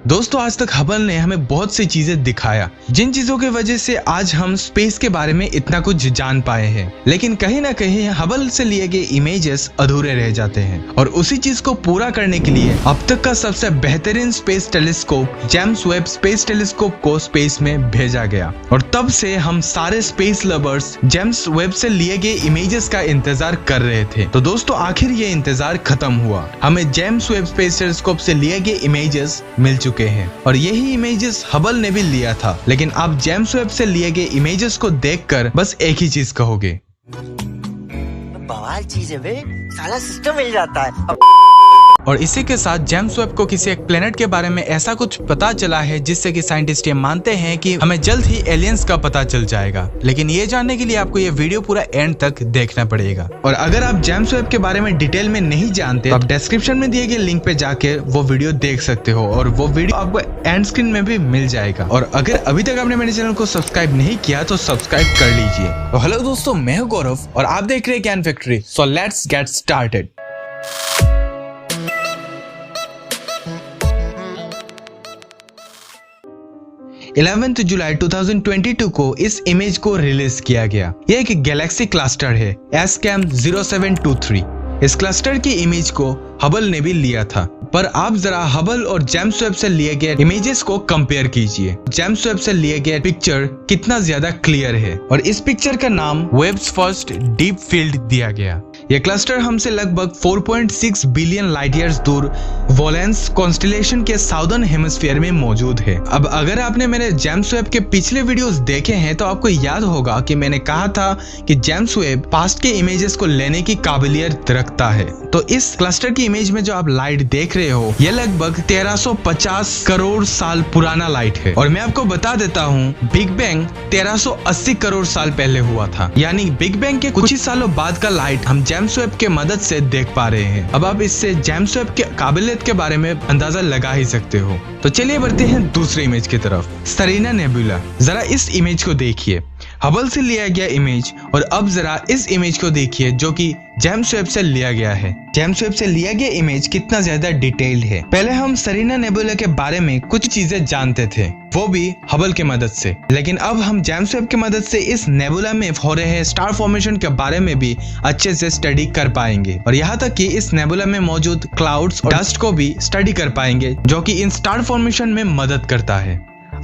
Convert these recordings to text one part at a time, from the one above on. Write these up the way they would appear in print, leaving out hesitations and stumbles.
दोस्तों आज तक हबल ने हमें बहुत सी चीजें दिखाया, जिन चीजों की वजह से आज हम स्पेस के बारे में इतना कुछ जान पाए हैं। लेकिन कहीं ना कहीं हबल से लिए गए इमेजेस अधूरे रह जाते हैं और उसी चीज को पूरा करने के लिए अब तक का सबसे बेहतरीन space telescope James Webb space telescope को स्पेस में भेजा गया और तब से हम सारे स्पेस लवर्स जेम्स वेब से लिए गए इमेजेस का इंतजार कर रहे थे। तो दोस्तों आखिर ये इंतजार खत्म हुआ, हमें जेम्स वेब स्पेस टेलीस्कोप से लिए गए इमेजेस मिल चुके हैं और यही इमेजेस हबल ने भी लिया था। लेकिन आप जेम्स वेब से लिए गए इमेजेस को देखकर बस एक ही चीज कहोगे, बवाल चीज है बे, सारा सिस्टम मिल जाता है। और इसी के साथ जेम्स वेब को किसी एक प्लेनेट के बारे में ऐसा कुछ पता चला है जिससे कि साइंटिस्ट ये मानते हैं कि हमें जल्द ही एलियंस का पता चल जाएगा। लेकिन ये जानने के लिए आपको ये वीडियो पूरा एंड तक देखना पड़ेगा। और अगर आप जेम्स वेब के बारे में डिटेल में नहीं जानते तो आप डिस्क्रिप्शन में दिए गए लिंक पे जाके वो वीडियो देख सकते हो और वो वीडियो आपको एंड स्क्रीन में भी मिल जाएगा। और अगर अभी तक आपने मेरे चैनल को सब्सक्राइब नहीं किया तो सब्सक्राइब कर लीजिए। तो हेलो दोस्तों, मैं हूं गौरव और आप देख रहे हैं ज्ञान factory. So let's get started. 11 जुलाई 2022 को इस इमेज को रिलीज किया गया। यह एक गैलेक्सी क्लस्टर है एसकैम 0723। इस क्लस्टर की इमेज को हबल ने भी लिया था, पर आप जरा हबल और जेम्स वेब से लिए गए इमेजेस को कंपेयर कीजिए। जेम्स वेब से लिए गए पिक्चर कितना ज्यादा क्लियर है और इस पिक्चर का नाम वेब्स फर्स्ट डीप फील्ड दिया गया। यह क्लस्टर हमसे लगभग 4.6 बिलियन लाइट ईयर्स दूर वोलेंस कॉन्स्टेलेशन के साउदर्न हेमिस्फीयर में मौजूद है। अब अगर आपने मेरे जेम्स वेब के पिछले वीडियोस देखे हैं तो आपको याद होगा कि मैंने कहा था कि जेम्स वेब पास्ट के इमेजेस को लेने की काबिलियत रखता है। तो इस क्लस्टर की इमेज में जो आप लाइट देख रहे हो यह लगभग 1350 करोड़ साल पुराना लाइट है। और मैं आपको बता देता हूँ बिग बैंग 1380 करोड़ साल पहले हुआ था, यानी बिग बैंग के कुछ ही सालों बाद का लाइट हम जेम्स वेब के मदद से देख पा रहे हैं। अब आप इससे जेम्स वेब के काबिलियत के बारे में अंदाजा लगा ही सकते हो। तो चलिए बढ़ते हैं दूसरे इमेज की तरफ, सेरेना नेबुला। जरा इस इमेज को देखिए, हबल से लिया गया इमेज, और अब जरा इस इमेज को देखिए जो कि जेम्स वेब से लिया गया है। जेम्स वेब से लिया गया इमेज कितना ज्यादा डिटेल्ड है। पहले हम सेरेना नेबुला के बारे में कुछ चीजें जानते थे, वो भी हबल की मदद से, लेकिन अब हम जेम्स वेब की मदद से इस नेबुला में हो रहे स्टार फॉर्मेशन के बारे में भी अच्छे से स्टडी कर पाएंगे और यहाँ तक कि इस नेबुला में मौजूद क्लाउड्स और डस्ट को भी स्टडी कर पाएंगे जो कि इन स्टार फॉर्मेशन में मदद करता है।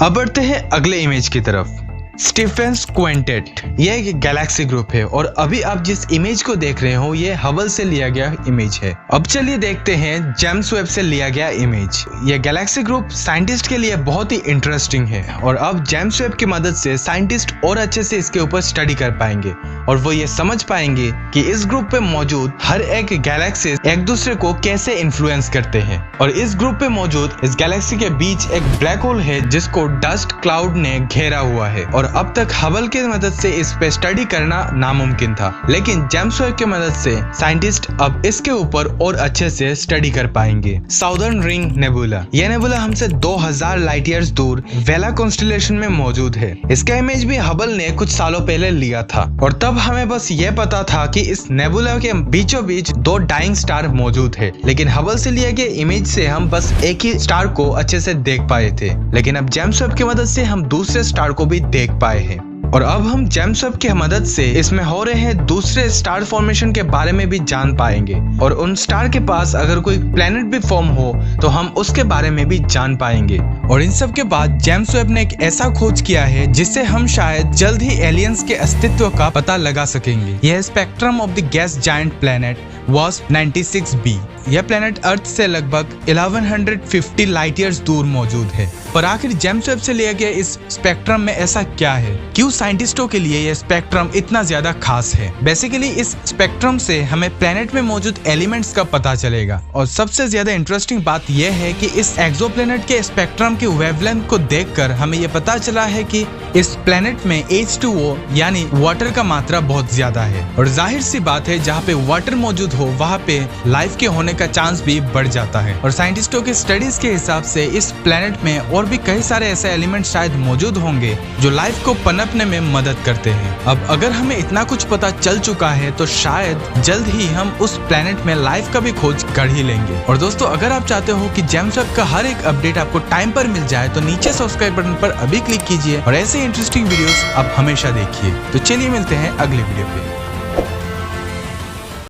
अब बढ़ते हैं अगले इमेज की तरफ, स्टीफेंस क्विंटेट। यह एक गैलेक्सी ग्रुप है और अभी आप जिस इमेज को देख रहे हो ये हबल से लिया गया इमेज है। अब चलिए देखते हैं जेम्स वेब से लिया गया इमेज। यह गैलेक्सी ग्रुप साइंटिस्ट के लिए बहुत ही इंटरेस्टिंग है और अब जेम्स वेब की मदद से साइंटिस्ट और अच्छे से इसके ऊपर स्टडी कर पाएंगे और वो ये समझ पाएंगे कि इस ग्रुप पे मौजूद हर एक गैलेक्सी एक दूसरे को कैसे इन्फ्लुएंस करते हैं। और इस ग्रुप पे मौजूद इस गैलेक्सी के बीच एक ब्लैक होल है जिसको डस्ट क्लाउड ने घेरा हुआ है और अब तक हबल की मदद से इस पे स्टडी करना नामुमकिन था, लेकिन जेम्स वेब की मदद से साइंटिस्ट अब इसके ऊपर और अच्छे से स्टडी कर पाएंगे। Southern ring nebula. यह नेबुला हमसे 2000 लाइट ईयर्स दूर वेला कॉन्स्टेलेशन में मौजूद है। इसका इमेज भी हबल ने कुछ सालों पहले लिया था और तब हमें बस ये पता था कि इस नेबुला के बीचों बीच 2 डाइंग स्टार मौजूद है, लेकिन हबल से लिए गए इमेज से हम बस एक ही स्टार को अच्छे से देख पाए थे। लेकिन अब जेम्स वेब की मदद से हम दूसरे स्टार को भी देख पाए हैं और अब हम जेम्स वेब की मदद से इसमें हो रहे दूसरे स्टार फॉर्मेशन के बारे में भी जान पाएंगे और उन स्टार के पास अगर कोई प्लेनेट भी फॉर्म हो तो हम उसके बारे में भी जान पाएंगे। और इन सब के बाद जेम्स वेब ने एक ऐसा खोज किया है जिससे हम शायद जल्द ही एलियंस के अस्तित्व का पता लगा सकेंगे। यह spectrum of the gas giant planet wasp 96b। यह प्लेनेट अर्थ से लगभग 1150 लाइट ईयर्स दूर मौजूद है। पर आखिर जेम्स वेब से लिया गया इस स्पेक्ट्रम में ऐसा क्या है, क्यों साइंटिस्टों के लिए यह स्पेक्ट्रम इतना ज्यादा खास है? बेसिकली इस स्पेक्ट्रम से हमें प्लेनेट में मौजूद एलिमेंट्स का पता चलेगा और सबसे ज्यादा इंटरेस्टिंग बात यह है कि इस एक्सोप्लैनेट के स्पेक्ट्रम की वेवलेंथ को देखकर हमें यह पता चला है कि इस प्लेनेट में H2O यानी वाटर का मात्रा बहुत ज्यादा है और जाहिर सी बात है जहाँ पे वाटर मौजूद हो वहाँ पे लाइफ के होने का चांस भी बढ़ जाता है। और साइंटिस्टों के स्टडीज के हिसाब से इस प्लेनेट में और भी कई सारे ऐसे एलिमेंट शायद मौजूद होंगे जो लाइफ को पनपने में मदद करते हैं। अब अगर हमें इतना कुछ पता चल चुका है तो शायद जल्द ही हम उस प्लेनेट में लाइफ का भी खोज कर ही लेंगे। और दोस्तों, अगर आप चाहते हो कि जेम्स वेब का हर एक अपडेट आपको टाइम पर मिल जाए तो नीचे सब्सक्राइब बटन पर अभी क्लिक कीजिए और ऐसे इंटरेस्टिंग वीडियोस आप हमेशा देखिए। तो चलिए मिलते हैं अगले वीडियो पे।